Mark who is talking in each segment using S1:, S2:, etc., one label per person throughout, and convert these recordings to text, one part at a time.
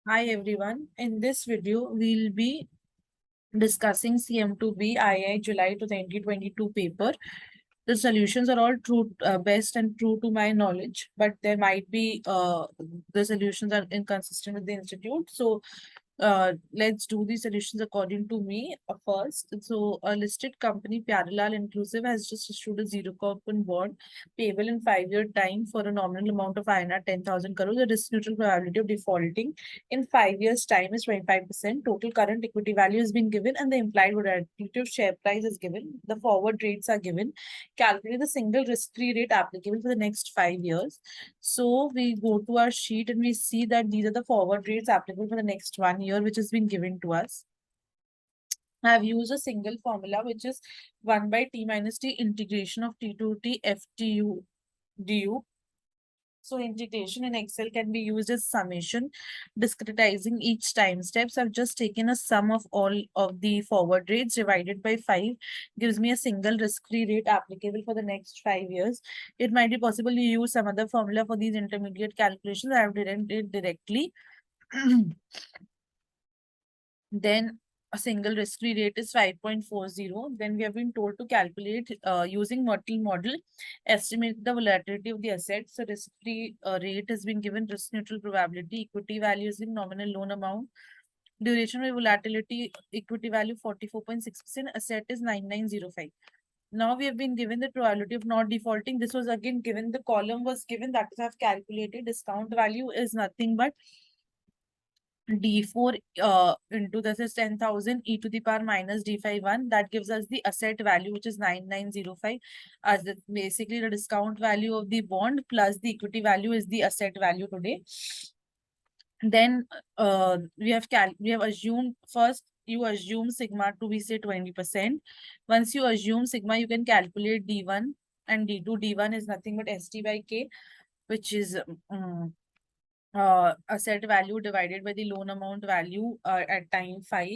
S1: Hi everyone. In this video, we'll be discussing CM2 B IAI July 2022 paper. The solutions are all true, best and true to my knowledge, but there might be the solutions are inconsistent with the institute. So let's do the solutions according to me first. So a listed company, Parallel Inclusive, has just issued a zero coupon bond payable in 5-year time for a nominal amount of INR 10,000 crores. The risk neutral probability of defaulting in 5 years time is 25%. Total current equity value has been given and the implied volatility of share price is given. The forward rates are given. Calculate the single risk-free rate applicable for the next 5 years. So we go to our sheet and we see that these are the forward rates applicable for the next 1 year, which has been given to us. I have used a single formula, which is 1 by t minus t integration of t to t f t u du. So integration in Excel can be used as summation, discretizing each time steps. I've just taken a sum of all of the forward rates divided by 5, gives me a single risk-free rate applicable for the next 5 years. It might be possible to use some other formula for these intermediate calculations. I have done it directly. Then a single risk-free rate is 5.40. Then we have been told to calculate using Mertle model, estimate the volatility of the assets. So risk-free rate has been given, risk neutral probability, equity value is in nominal loan amount, duration by volatility, equity value 44.6%, asset is 9905. Now we have been given the probability of not defaulting. This was again given, the column was given, that is I've calculated. Discount value is nothing but D4 into this is 10,000 e to the power minus D5 1. That gives us the asset value, which is 9905. As basically the discount value of the bond plus the equity value is the asset value today. Then we have assumed, first you assume sigma to be say 20%. Once you assume sigma, you can calculate D1 and D2. D1 is nothing but ST by K, which is asset value divided by the loan amount value at time 5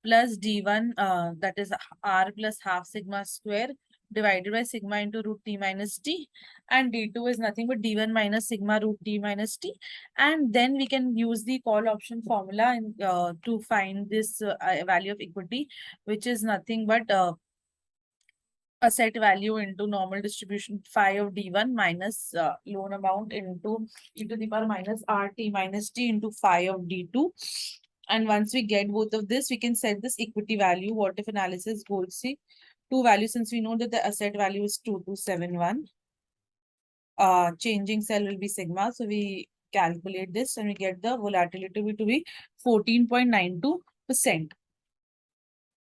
S1: plus D1, that is R plus half sigma square divided by sigma into root T minus T, and D2 is nothing but D1 minus sigma root T minus T. And then we can use the call option formula to find this value of equity, which is nothing but asset value into normal distribution phi of D1 minus loan amount into e to the power minus RT minus T into phi of D2. And once we get both of this, we can set this equity value. What if analysis goals see two values, since we know that the asset value is 2271. Changing cell will be sigma. So we calculate this and we get the volatility to be 14.92%.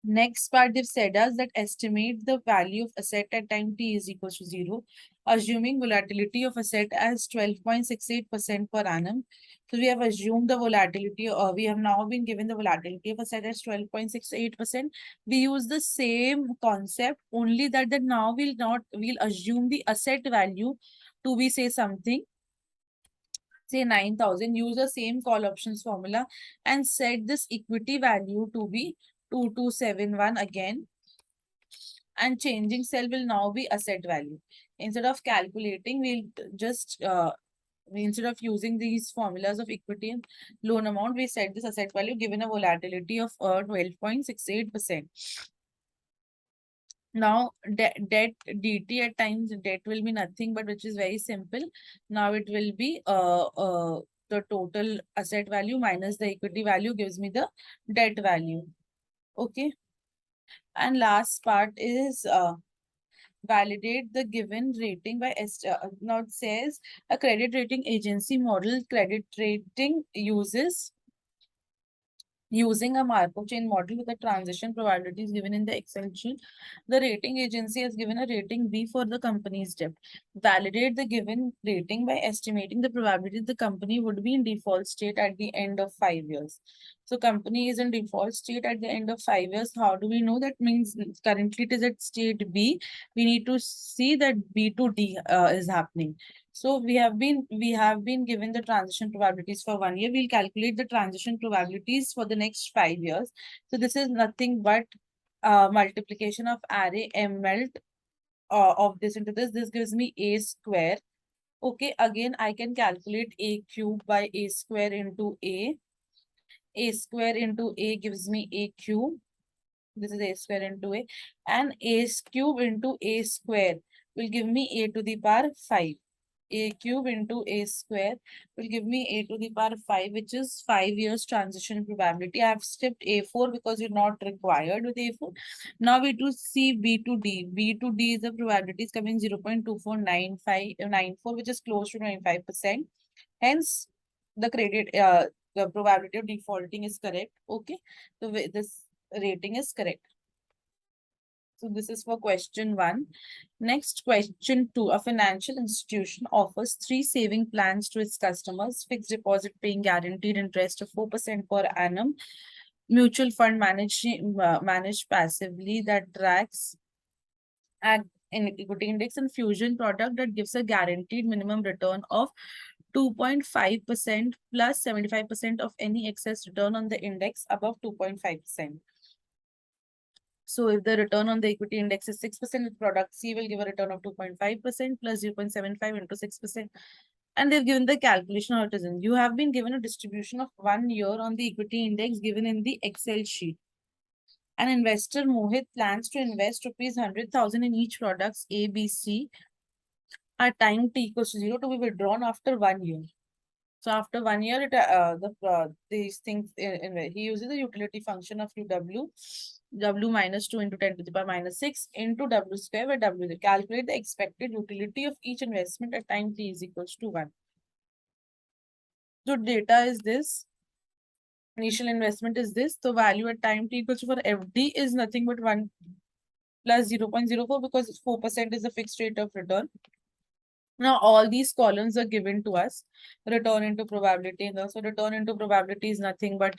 S1: Next part, they've said us that estimate the value of asset at time t is equal to 0, assuming volatility of asset as 12.68% per annum. So we have assumed the volatility, or we have now been given the volatility of asset as 12.68%. We use the same concept, only that now we'll assume the asset value to be say something, say 9,000, use the same call options formula and set this equity value to be 2271 again, and changing cell will now be asset value. Instead of calculating, we'll just instead of using these formulas of equity and loan amount, we set this asset value given a volatility of 12.68%. Now debt dt at times, debt will be nothing but, which is very simple. Now it will be the total asset value minus the equity value gives me the debt value. Okay. And last part is validate the given rating by now it says a credit rating agency model credit rating using a Markov chain model with the transition probabilities given in the Excel sheet. The rating agency has given a rating B for the company's debt. Validate the given rating by estimating the probability the company would be in default state at the end of 5 years. So company is in default state at the end of 5 years. How do we know that? Means currently it is at state B. We need to see that B to D is happening. So we have been given the transition probabilities for 1 year. We'll calculate the transition probabilities for the next 5 years. So this is nothing but multiplication of array m melt of this into this. This gives me a square Okay, again, I can calculate a cube by a square into a. A square into a gives me a cube. This is a square into a. And a cube into a square will give me a to the power 5. A cube into a square will give me a to the power 5, which is 5 years transition probability. I have skipped a4 because you're not required with a4. Now we do see b to d. B to d is the probability is coming 0.249594, which is close to 25%. Hence, the probability of defaulting is correct. Okay, so this rating is correct. So this is for question 1. Next, question 2. A financial institution offers 3 saving plans to its customers. Fixed deposit paying guaranteed interest of 4% per annum. Mutual fund managed passively that tracks at an equity index, and fusion product that gives a guaranteed minimum return of 2.5% plus 75% of any excess return on the index above 2.5%. So if the return on the equity index is 6%, with product C will give a return of 2.5% plus 0.75 into 6%. And they've given the calculation of autism. You have been given a distribution of 1 year on the equity index given in the Excel sheet. An investor Mohit plans to invest rupees 100,000 in each products A, B, C at time t equals to 0 to be withdrawn after 1 year. So after 1 year, these things he uses the utility function of w minus 2 into 10 to the power minus 6 into w square, where w calculate the expected utility of each investment at time t is equals to 1. So data is this. Initial investment is this. So value at time t equals to for FD is nothing but 1 plus 0.04 because 4% is the fixed rate of return. Now all these columns are given to us. Return into probability. So return into probability is nothing but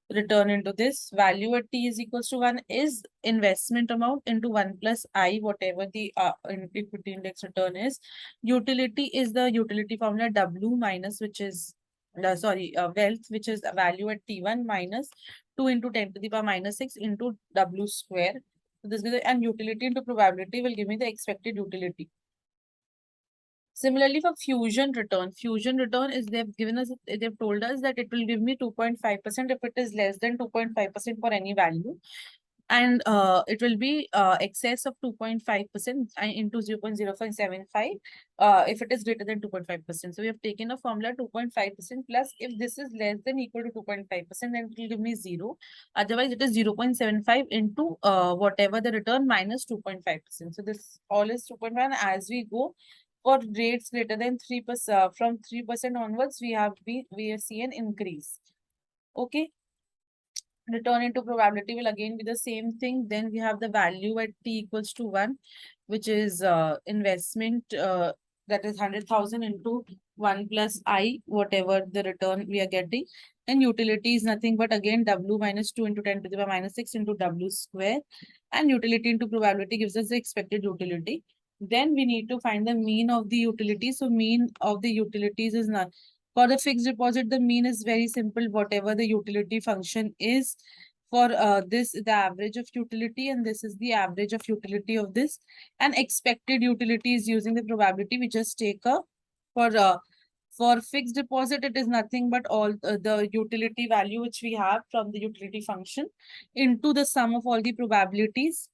S1: return into this. Value at t is equals to 1 is investment amount into 1 plus I, whatever the equity index return is. Utility is the utility formula W minus, which is wealth, which is value at T1 minus 2 into 10 to the power minus 6 into W square. So this is and utility into probability will give me the expected utility. Similarly, for fusion return is they've told us that it will give me 2.5% if it is less than 2.5% for any value. And it will be excess of 2.5% into 0.0575 if it is greater than 2.5%. So we have taken a formula 2.5% plus if this is less than equal to 2.5%, then it will give me 0. Otherwise, it is 0.75 into whatever the return minus 2.5%. So this all is 2.1 as we go. For rates greater than 3%, from 3% onwards, we have seen an increase. Okay. Return into probability will again be the same thing. Then we have the value at t equals to 1, which is investment that is 100,000 into 1 plus I, whatever the return we are getting. And utility is nothing but again W minus 2 into 10 to the power minus 6 into W square. And utility into probability gives us the expected utility. Then we need to find the mean of the utility. So mean of the utilities is not. For the fixed deposit, the mean is very simple. Whatever the utility function is, for this, the average of utility, and this is the average of utility of this. And expected utility is using the probability. We just take a, for fixed deposit, it is nothing but all the utility value which we have from the utility function into the sum of all the probabilities.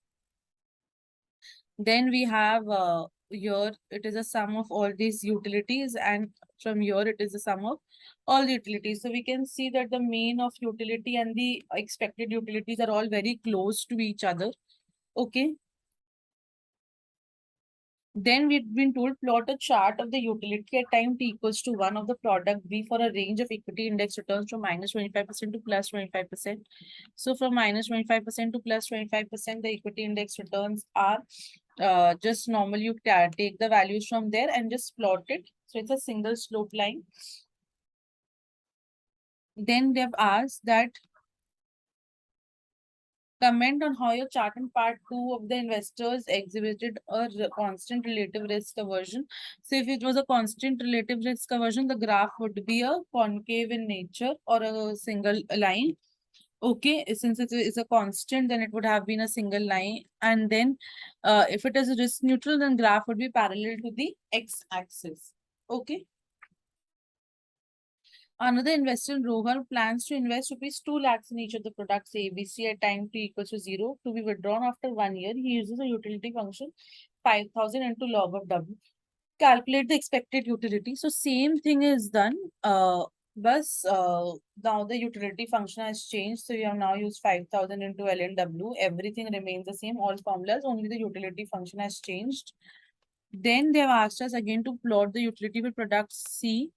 S1: Then we have here, it is a sum of all these utilities, and from here it is the sum of all the utilities. So we can see that the mean of utility and the expected utilities are all very close to each other. Okay. Then we've been told plot a chart of the utility at time t equals to 1 of the product B for a range of equity index returns from minus 25% to plus 25%. So from minus 25% to plus 25%, the equity index returns are just normally you take the values from there and just plot it. So it's a single slope line. Then they've asked that comment on how your chart in part 2 of the investors exhibited a constant relative risk aversion. So if it was a constant relative risk aversion, the graph would be a concave in nature or a single line. Okay, since it is a constant, then it would have been a single line. And then if it is risk neutral, then graph would be parallel to the x-axis. Okay. Another investor, Rohan, plans to invest rupees 2 lakhs in each of the products ABC at time t equals to 0 to be withdrawn after 1 year. He uses a utility function 5000 into log of W. Calculate the expected utility. So same thing is done. Now the utility function has changed. So we have now used 5000 into LNW. Everything remains the same. All formulas, only the utility function has changed. Then they have asked us again to plot the utility for product C.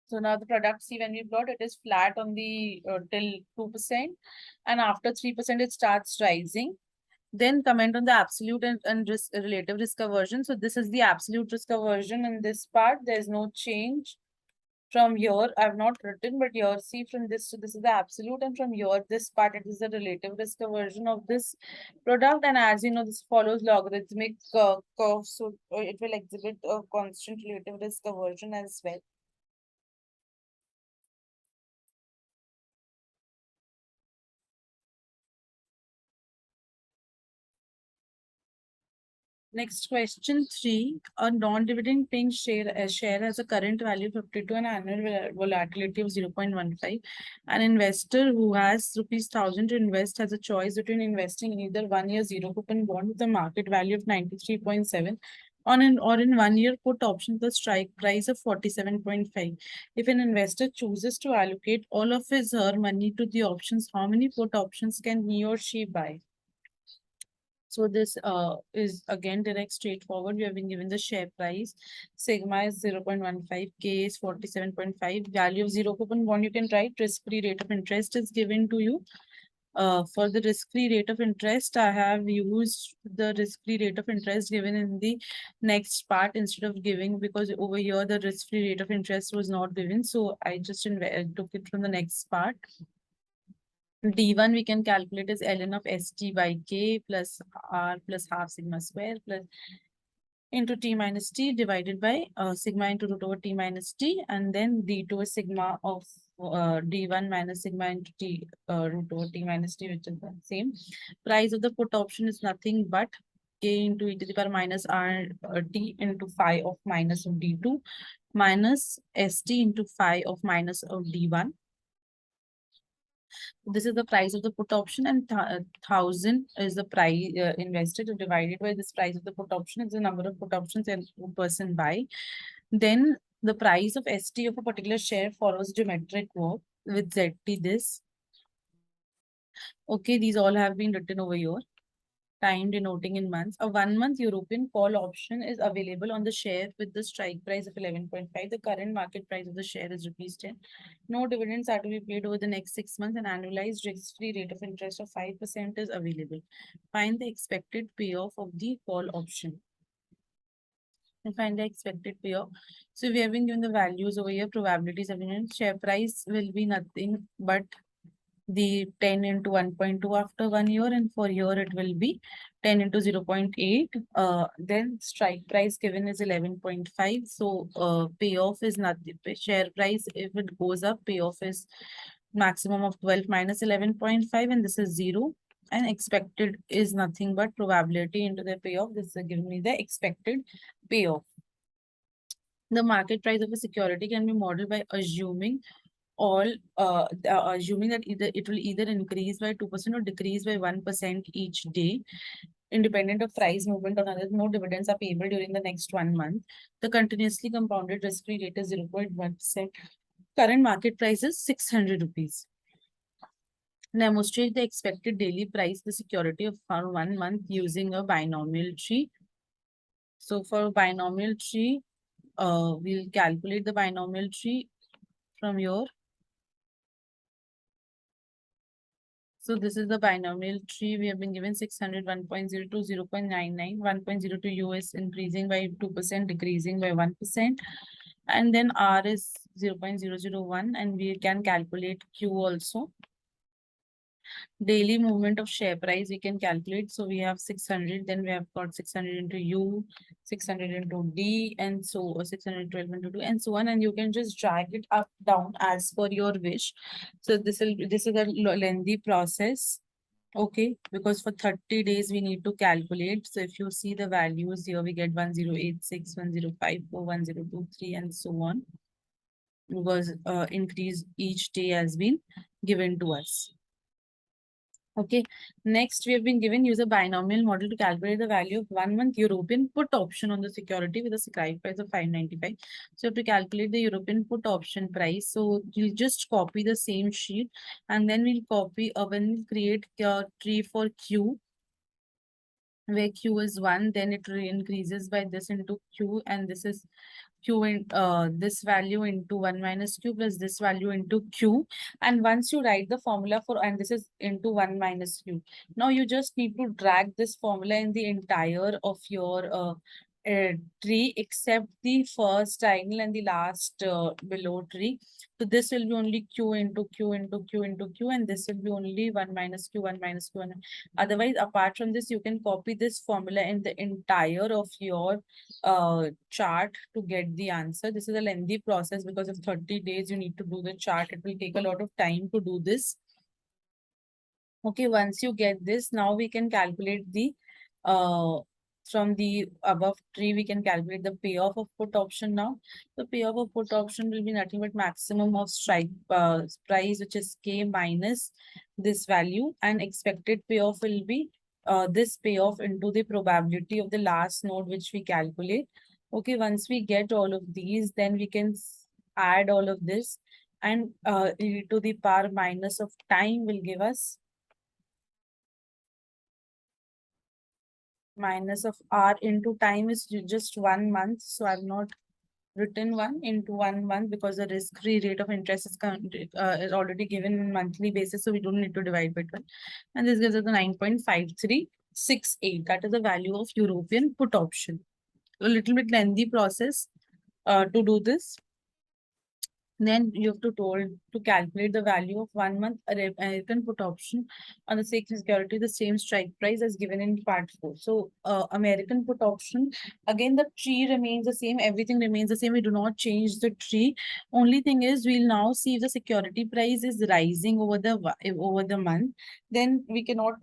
S1: So now the product C, when we plot, it is flat on the till 2%, and after 3% it starts rising. Then comment on the absolute and relative risk aversion. So this is the absolute risk aversion in this part. There's no change. From here, I've not written, but here see from this to this is the absolute, and from here this part it is the relative risk aversion of this product. And as you know, this follows logarithmic curve, so it will exhibit a constant relative risk aversion as well. Next question 3. A non-dividend paying share has a current value of 52 and annual volatility of 0.15. An investor who has rupees 1000 to invest has a choice between investing in either 1 year zero coupon bond with a market value of 93.7 or in 1 year put option with a strike price of 47.5. If an investor chooses to allocate all of his or her money to the options, how many put options can he or she buy? So this is again direct straightforward. We have been given the share price. Sigma is 0.15, K is 47.5. Value of zero coupon bond, you can write risk-free rate of interest is given to you. For the risk-free rate of interest, I have used the risk-free rate of interest given in the next part instead of giving, because over here the risk-free rate of interest was not given. So I just took it from the next part. D1 we can calculate as ln of st by k plus r plus half sigma square plus into t minus t divided by sigma into root over t minus t, and then d2 is sigma of d1 minus sigma into t root over t minus t, which is the same. Price of the put option is nothing but k into e to the power minus r t into phi of minus of d2 minus st into phi of minus of d1. This is the price of the put option, and 1000 is the price invested, divided by this price of the put option is the number of put options a person buy. Then the price of ST of a particular share follows geometric work with ZT this. Okay, these all have been written over here. Time denoting in months. A 1 month European call option is available on the share with the strike price of 11.5. The current market price of the share is rupees 10. No dividends are to be paid over the next 6 months. An annualized risk-free rate of interest of 5% is available. Find the expected payoff of the call option. And find the expected payoff. So we have been given the values over here, probabilities of share price will be nothing but the 10 into 1.2 after 1 year, and for year it will be 10 into 0.8. Then strike price given is 11.5. So payoff is not the share price. If it goes up, payoff is maximum of 12 minus 11.5, and this is 0. And expected is nothing but probability into the payoff. This is giving me the expected payoff. The market price of a security can be modeled by assuming assuming that it will either increase by 2% or decrease by 1% each day, independent of price movement on others. No dividends are payable during the next 1 month. The continuously compounded risk-free rate is 0.1%. Current market price is 600 rupees. Demonstrate the expected daily price of the security of for 1 month using a binomial tree. So for binomial tree, we'll calculate the binomial tree from here. So this is the binomial tree. We have been given 600, 1.02, 0.99, 1.02 US increasing by 2%, decreasing by 1%. And then R is 0.001, and we can calculate Q also. Daily movement of share price we can calculate. So we have 600, then we have got 600 into U, 600 into D, and so 612 into 2, and so on. And you can just drag it up, down as per your wish. So this is a lengthy process. Okay, because for 30 days we need to calculate. So if you see the values here, we get 1086, 1054, 1023, and so on. Because increase each day has been given to us. Okay, next we have been given use a binomial model to calculate the value of 1 month European put option on the security with a strike price of 595. So you have to calculate the European put option price. So you'll just copy the same sheet and then we'll copy when we create a tree for Q, where Q is 1, then it increases by this into Q, and this is Q in this value into 1 minus Q plus this value into Q. And once you write the formula for, and this is into 1 minus Q. Now you just need to drag this formula in the entire of your tree except the first diagonal and the last below tree. So this will be only Q into Q into Q into Q, and this will be only 1 minus Q, 1 minus Q. Otherwise, apart from this, you can copy this formula in the entire of your chart to get the answer. This is a lengthy process because of 30 days you need to do the chart. It will take a lot of time to do this. Okay, once you get this, now we can calculate the from the above tree, we can calculate the payoff of put option now. The payoff of put option will be nothing but maximum of strike price, which is K minus this value, and expected payoff will be this payoff into the probability of the last node, which we calculate. Okay, once we get all of these, then we can add all of this, and e to the power minus of time will give us minus of R into time is just 1 month. So I've not written 1 into 1 month because the risk-free rate of interest is already given on monthly basis. So we don't need to divide by 12. And this gives us the 9.5368. That is the value of European put option. A little bit lengthy process to do this. Then you have to calculate the value of 1 month American put option on the same security, the same strike price as given in part 4. So American put option, again the tree remains the same, everything remains the same. We do not change the tree. Only thing is we'll now see if the security price is rising over the month. Then we cannot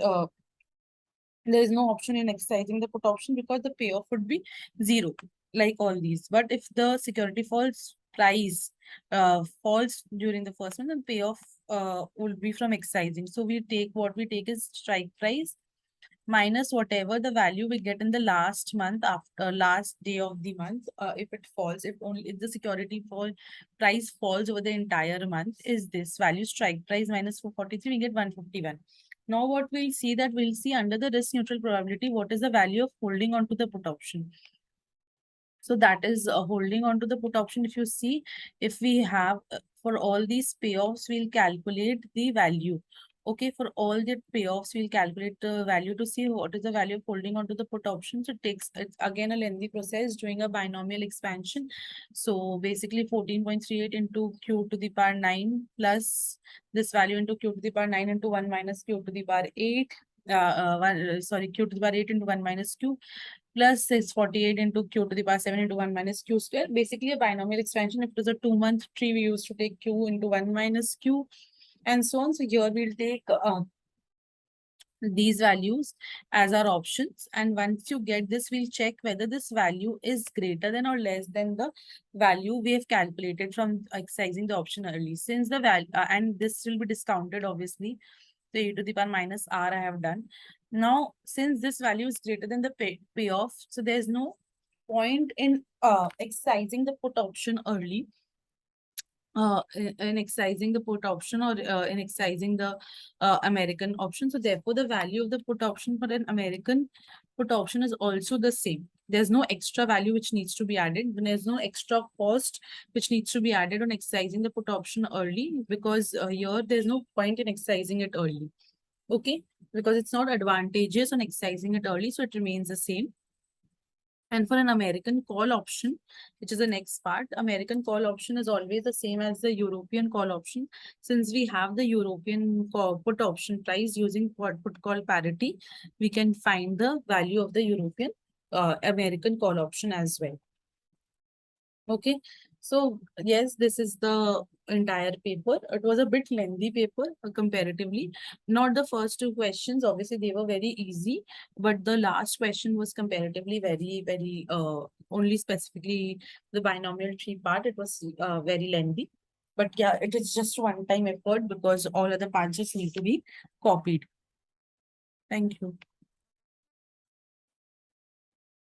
S1: there is no option in exercising the put option because the payoff would be 0, like all these. But if the security price falls during the first month, then payoff will be from exercising. So what we take is strike price minus whatever the value we get in the last month after last day of the month. If it falls, if the security price falls over the entire month, is this value strike price minus 443, we get 151. Now what we'll see under the risk neutral probability, what is the value of holding on to the put option. So that is holding on to the put option. If you see, if we have for all these payoffs, we'll calculate the value. Okay, for all the payoffs, we'll calculate the value to see what is the value of holding on to the put option. So it's again a lengthy process doing a binomial expansion. So basically 14.38 into Q to the power 9 plus this value into Q to the power 9 into 1 minus Q to the power 8. Q to the power 8 into 1 minus Q plus 648 into Q to the power 7 into 1 minus Q square. Basically a binomial expansion. If it is a 2-month tree, we used to take Q into 1 minus Q and so on. So here we'll take these values as our options. And once you get this, we'll check whether this value is greater than or less than the value we have calculated from exercising the option early. Since the value, and this will be discounted obviously. So e to the power minus R I have done. Now, since this value is greater than the payoff, so there's no point in exercising the put option early. In exercising the put option or in exercising the American option. So therefore, the value of the put option for an American put option is also the same. There's no extra value which needs to be added. There's no extra cost which needs to be added on exercising the put option early because here there's no point in exercising it early. Okay, because it's not advantageous on exercising it early, so it remains the same. And for an American call option, which is the next part, American call option is always the same as the European call option. Since we have the European put option price using put call parity, we can find the value of the European American call option as well. Okay, so yes, this is the entire paper. It was a bit lengthy paper comparatively. Not the first two questions, obviously they were very easy, but the last question was comparatively very only specifically the binomial tree part. It was very lengthy. But yeah, it is just one time effort because all other parts just need to be copied. Thank you.